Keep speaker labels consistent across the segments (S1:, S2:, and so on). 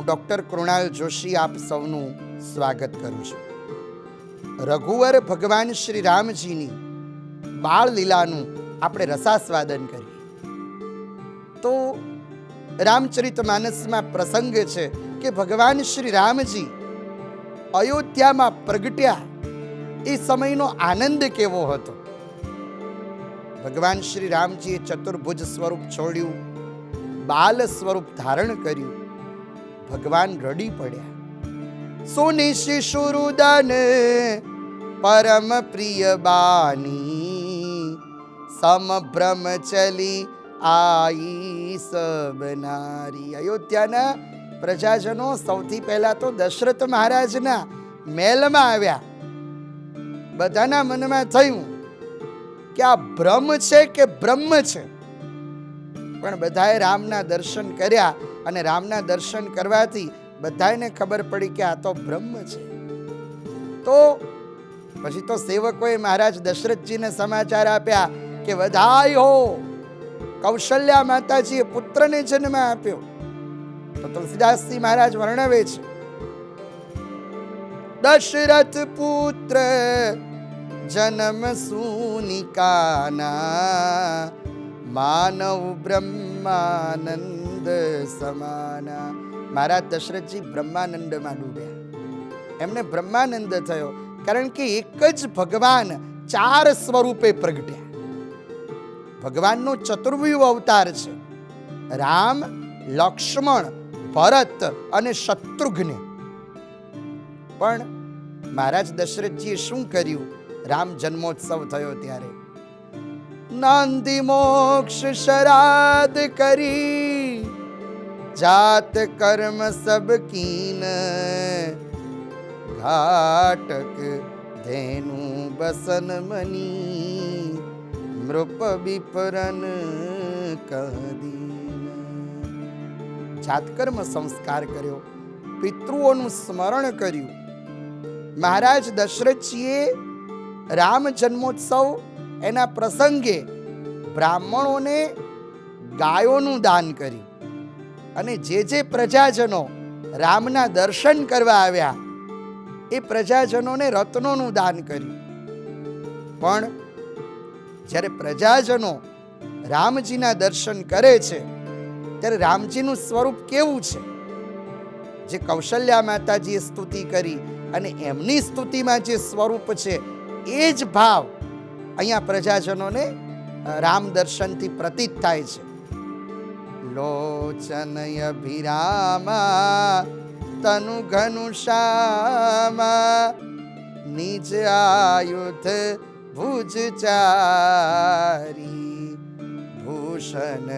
S1: Doctor Krunal Joshi આપ સૌનું સ્વાગત કરું છું. રઘુવર ભગવાન શ્રી રામજીની બાળ લીલાનું આપણે રસાસ્વાદન કરીએ તો રામચરિત માનસમાં પ્રસંગ છે કે ભગવાન શ્રી રામજી અયોધ્યામાં પ્રગટ્યા એ સમયનો આનંદ કેવો હતો. ભગવાન શ્રી રામજીએ ચતુર્ભુજ સ્વરૂપ છોડ્યું, બાલ સ્વરૂપ ધારણ કર્યું. ભગવાન રડી પડ્યા. સોને શિશુરુદન પરમ પ્રિય બાની, સમ બ્રહ્મચલી આઈ સબ નારી. અયોધ્યાના પ્રજાજનો સૌથી પહેલા તો દશરથ મહારાજના મહેલમાં આવ્યા. બધાના મનમાં થયું કે આ બ્રહ્મ છે કે બ્રહ્મ છે, પણ બધાએ રામના દર્શન કર્યા અને રામના દર્શન કરવાથી બધાને ખબર પડી કે આ તો બ્રહ્મ છે. તો પછી તો સેવકોએ મહારાજ દશરથજીને સમાચાર આપ્યા કે વધાઈ હો, કૌશલ્યા માતાજીએ પુત્રને જન્મ આપ્યો. તો તુલસીદાસજી મહારાજ વર્ણવે છે, દશરથ પુત્ર જન્મ સુનિકાના, માનવ બ્રહ્માનંદ સમાના. મહારાજ દશરથજી બ્રહ્માનંદમાં ડૂબ્યા. એમને બ્રહ્માનંદ થયો, કારણ કે એક જ ભગવાન ચાર સ્વરૂપે પ્રગટ્યા. ભગવાનનો ચતુર્વ્યુહ અવતાર છે. રામ, લક્ષ્મણ, ભરત અને શત્રુઘ્ન. પણ મહારાજ દશરથજીએ શું કર્યું? રામ જન્મોત્સવ થયો ત્યારે નાંદી મોક્ષ શરાદ કરી, જાત કર્મ સબ કીન, ઘાટક ધેનુ બસન મની, મૃપ વિપરન કદીન. જાતકર્મ સંસ્કાર કર્યો, પિતૃઓનું સ્મરણ કર્યું. મહારાજ દશરથજીએ રામ જન્મોત્સવ એના પ્રસંગે બ્રાહ્મણોને ગાયોનું દાન કર્યું અને જે પ્રજાજનો રામના દર્શન કરવા આવ્યા એ પ્રજાજનોને રત્નોનું દાન કર્યું. પણ જ્યારે પ્રજાજનો રામજીના દર્શન કરે છે ત્યારે રામજીનું સ્વરૂપ કેવું છે? જે કૌશલ્યા માતાજીએ સ્તુતિ કરી અને એમની સ્તુતિમાં જે સ્વરૂપ છે એ જ ભાવ અહીંયા પ્રજાજનોને રામ દર્શનથી પ્રતીત થાય છે. લોચનય ભિરામા તનુ ઘનુષામા, નિજ આયુધ ભુજ ચારી, ભૂષણ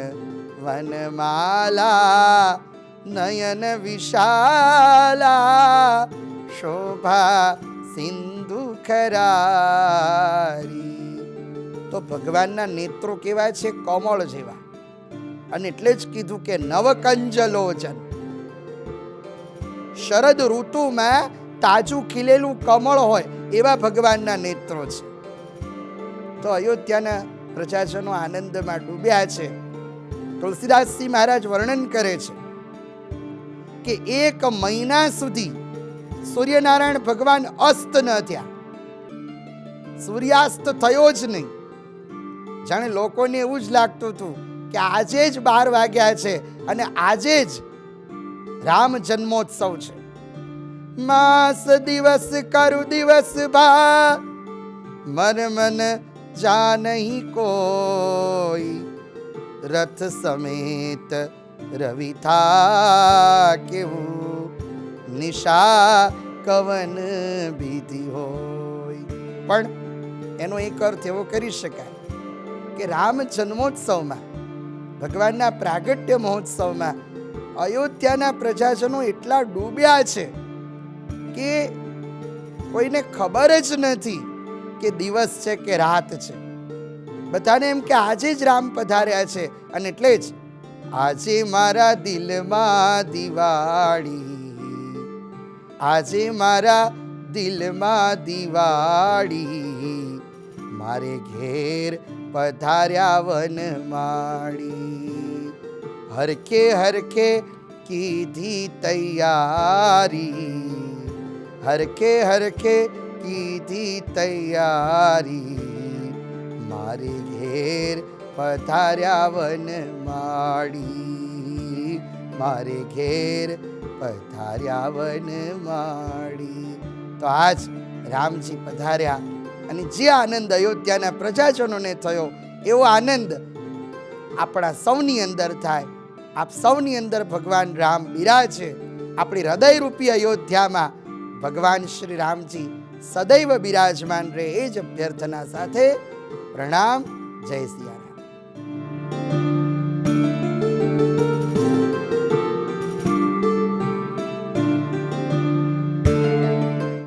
S1: વનમાલા નયન વિશાલા, શોભા સિંધુ ખરારી. તો ભગવાનના નેત્રો કેવા છે? કમળ જેવા. અને એટલે જ કીધું કે નવકંજલોચન. શરદ ઋતુમાં તાજું ખીલેલું કમળ હોય એવા ભગવાનના નેત્રો છે. તો અયોધ્યાના પ્રજાજનો આનંદમાં ડૂબ્યા છે. તુલસીદાસજી મહારાજ વર્ણન કરે છે કે એક મહિના સુધી સૂર્યનારાયણ ભગવાન અસ્ત ન થયા. સૂર્યાસ્ત થયો જ નહીં. જાણે લોકોને એવું જ લાગતું હતું કે આજે જ 12 વાગ્યા છે અને આજે જ રામ જન્મોત્સવ છે. માસ દિવસ કરુ દિવસ ભા, મન મન જાનહી કોઈ, રથ સમેત રવિ થા કેવું, નિશા કવન બીધી હોય. પણ એનો એક અર્થ એવો કરી શકાય કે રામ જન્મોત્સવમાં, ભગવાનના પ્રાગટ્ય મહોત્સવમાં અયોધ્યાના પ્રજાજનો એટલા ડૂબ્યા છે કે કોઈને ખબર જ નથી કે દિવસ છે કે રાત છે. બધાને એમ કે આજે જ રામ પધાર્યા છે. અને એટલે જ આજે મારા દિલમાં દિવાળી, આજે મારા દિલમાં દિવાળી, મારે ઘેર પધાર્યા વનમાળી. હરખે હરખે કીધી તૈયારી, હરખે હરખે કીધી તૈયારી, મારે ઘેર પધાર્યા વનમાળી, મારે ઘેર પધાર્યા વનમાળી. તો આજ રામજી પધાર્યા અને જે આનંદ અયોધ્યાના પ્રજાજનોને થયો એવો આનંદ આપણા સૌની અંદર થાય. આપ સૌની અંદર ભગવાન રામ બિરાજે. આપણી હૃદયરૂપી અયોધ્યામાં ભગવાન શ્રી રામજી સદૈવ બિરાજમાન રહે, એ જ અભ્યર્થના સાથે પ્રણામ. જય સિયા.